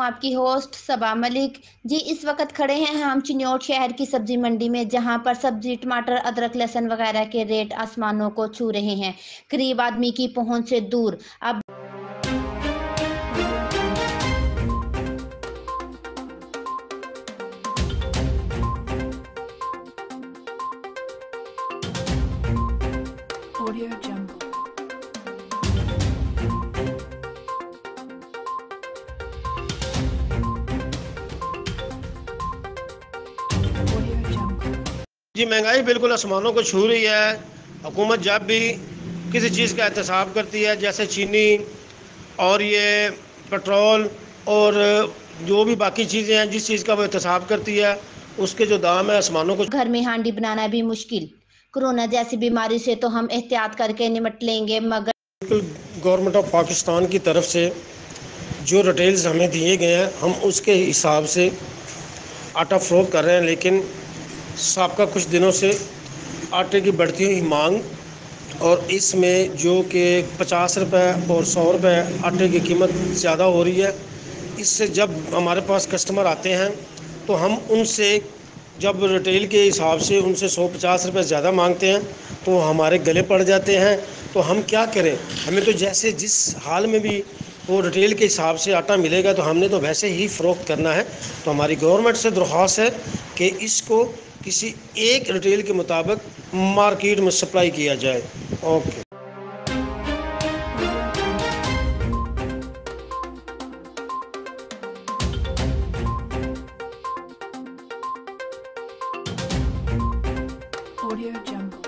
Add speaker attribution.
Speaker 1: आपकी होस्ट सबा मलिक। जी, इस वक्त खड़े हैं हम चिन्योट शहर की सब्जी मंडी में, जहां पर सब्जी, टमाटर, अदरक, लहसुन वगैरह के रेट आसमानों को छू रहे हैं, गरीब आदमी की पहुंच से दूर। अब
Speaker 2: Audio Jungle. Audio Jungle.
Speaker 3: जी, महंगाई बिल्कुल आसमानों को छू रही है। हुकूमत जब भी किसी चीज़ का एहतसाब करती है, जैसे चीनी और ये पेट्रोल और जो भी बाकी चीज़ें हैं, जिस चीज़ का वो एहतसाब करती है, उसके जो दाम है आसमानों को।
Speaker 1: घर में हांडी बनाना भी मुश्किल। कोरोना जैसी बीमारी से तो हम एहतियात करके निपट लेंगे, मगर
Speaker 3: बिल्कुल गवर्नमेंट ऑफ पाकिस्तान की तरफ से जो रिटेल्स हमें दिए गए हैं, हम उसके हिसाब से आटा फ़रोख्त कर रहे हैं। लेकिन साबका कुछ दिनों से आटे की बढ़ती हुई मांग और इसमें जो कि 50 रुपये और 100 रुपये आटे की कीमत ज़्यादा हो रही है, इससे जब हमारे पास कस्टमर आते हैं तो हम उनसे जब रिटेल के हिसाब से उनसे 150 रुपये ज़्यादा मांगते हैं तो हमारे गले पड़ जाते हैं। तो हम क्या करें? हमें तो जैसे जिस हाल में भी वो रिटेल के हिसाब से आटा मिलेगा तो हमने तो वैसे ही फ़रोख्त करना है। तो हमारी गवर्नमेंट से दरख्वास्त है कि इसको किसी एक रिटेल के मुताबिक मार्केट में सप्लाई किया जाए। ओके।
Speaker 2: Audio Jungle.